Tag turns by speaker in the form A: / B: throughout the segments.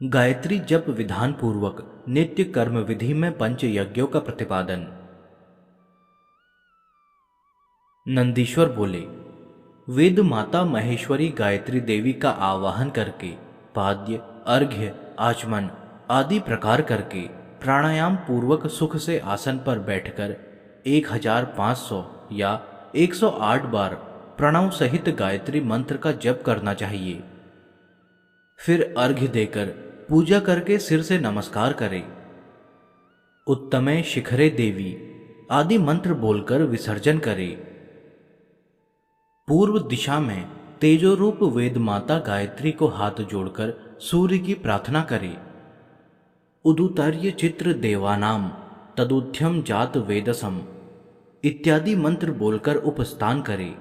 A: गायत्री जप विधान पूर्वक नित्य कर्म विधि में पंच यज्ञों का प्रतिपादन। नंदीश्वर बोले, वेद माता महेश्वरी गायत्री देवी का आवाहन करके पाद्य, अर्घ्य, आचमन आदि प्रकार करके प्राणायाम पूर्वक सुख से आसन पर बैठकर 1500 या 108 बार प्रणव सहित गायत्री मंत्र का जप करना चाहिए। फिर अर्घ्य देकर पूजा करके सिर से नमस्कार करें। उत्तमे शिखरे देवी आदि मंत्र बोलकर विसर्जन करें। पूर्व दिशा में तेजोरूप वेद माता गायत्री को हाथ जोड़कर सूर्य की प्रार्थना करें। उदुतर्य चित्र देवानाम तदुध्यम जात वेदसम इत्यादि मंत्र बोलकर उपस्थान करें।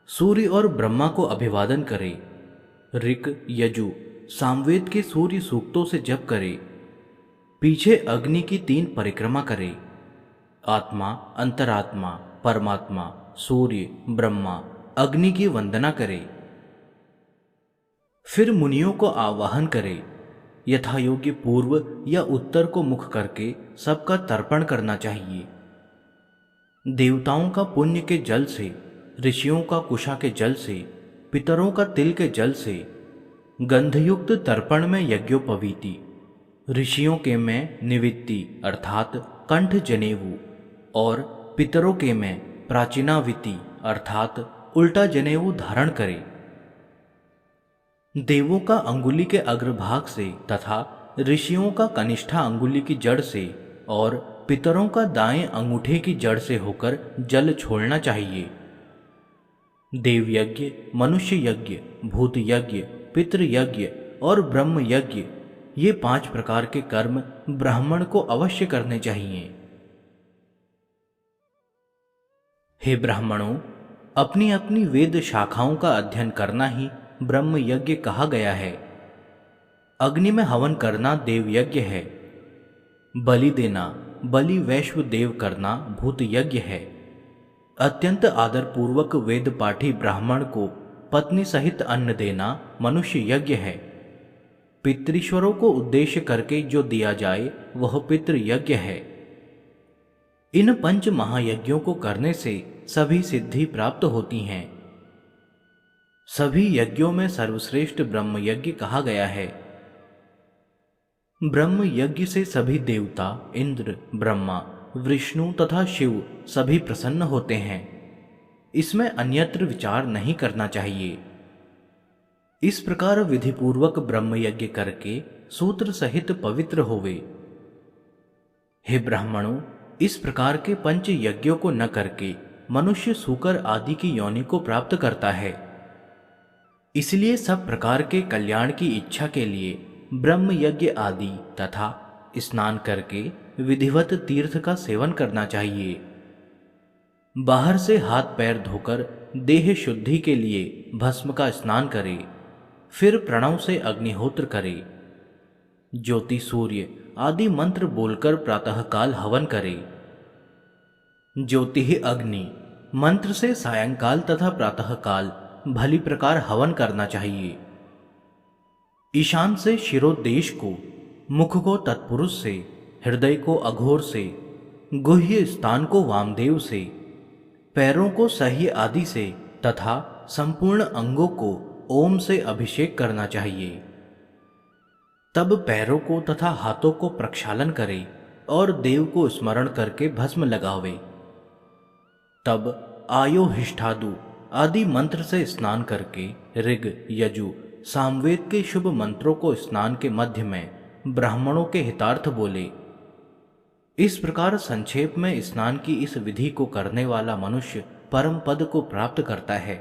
A: सूर्य और ब्रह्मा को अभिवादन करें। ऋक, यजु, सामवेद के सूर्य सूक्तों से जप करें। पीछे अग्नि की 3 परिक्रमा करें। आत्मा, अंतरात्मा, परमात्मा, सूर्य, ब्रह्मा, अग्नि की वंदना करें। फिर मुनियों को आवाहन करें। यथायोग्य पूर्व या उत्तर को मुख करके सबका तर्पण करना चाहिए। देवताओं का पुण्य के जल से, ऋषियों का कुशा के जल से, पितरों का तिल के जल से, गंधयुक्त तर्पण में यज्ञोपवीति, ऋषियों के में निवित्ति अर्थात कंठ जनेऊ और पितरों के में प्राचीनाविति अर्थात उल्टा जनेऊ धारण करें। देवों का अंगुली के अग्रभाग से तथा ऋषियों का कनिष्ठा अंगुली की जड़ से और पितरों का दाएं अंगूठे की जड़ से होकर जल छोड़ना चाहिए। देव यज्ञ, मनुष्य यज्ञ, भूत यज्ञ, पितृ यज्ञ और ब्रह्म यज्ञ, ये 5 प्रकार के कर्म ब्राह्मण को अवश्य करने चाहिए। हे ब्राह्मणों, अपनी अपनी वेद शाखाओं का अध्ययन करना ही ब्रह्म यज्ञ कहा गया है। अग्नि में हवन करना देव यज्ञ है। बलि देना, बलि वैश्व देव करना भूत यज्ञ है। अत्यंत आदरपूर्वक वेद पाठी ब्राह्मण को पत्नी सहित अन्न देना मनुष्य यज्ञ है। पितृश्वरों को उद्देश्य करके जो दिया जाए वह पितृ यज्ञ है। इन 5 महायज्ञों को करने से सभी सिद्धि प्राप्त होती हैं। सभी यज्ञों में सर्वश्रेष्ठ ब्रह्म यज्ञ कहा गया है। ब्रह्म यज्ञ से सभी देवता, इंद्र, ब्रह्मा, विष्णु तथा शिव सभी प्रसन्न होते हैं। इसमें अन्यत्र विचार नहीं करना चाहिए। इस प्रकार विधिपूर्वक ब्रह्म यज्ञ करके सूत्र सहित पवित्र होवे। हे ब्राह्मणों, इस प्रकार के 5 यज्ञों को न करके मनुष्य सूकर आदि की योनि को प्राप्त करता है। इसलिए सब प्रकार के कल्याण की इच्छा के लिए ब्रह्म यज्ञ आदि तथा स्नान करके विधिवत तीर्थ का सेवन करना चाहिए। बाहर से हाथ पैर धोकर देह शुद्धि के लिए भस्म का स्नान करे। फिर प्रणव से अग्निहोत्र करे। ज्योति, सूर्य आदि मंत्र बोलकर प्रातःकाल हवन करे। ज्योति ही अग्नि मंत्र से सायंकाल तथा प्रातःकाल भली प्रकार हवन करना चाहिए। ईशान से शिरोदेश को, मुख को तत्पुरुष से, हृदय को अघोर से, गुह्य स्थान को वामदेव से, पैरों को सह्य आदि से तथा संपूर्ण अंगों को ओम से अभिषेक करना चाहिए। तब पैरों को तथा हाथों को प्रक्षालन करे और देव को स्मरण करके भस्म लगावे। तब आयोहिष्ठादु आदि मंत्र से स्नान करके ऋग, यजु, सामवेद के शुभ मंत्रों को स्नान के मध्य में ब्राह्मणों के हितार्थ बोले। इस प्रकार संक्षेप में स्नान की इस विधि को करने वाला मनुष्य परम पद को प्राप्त करता है।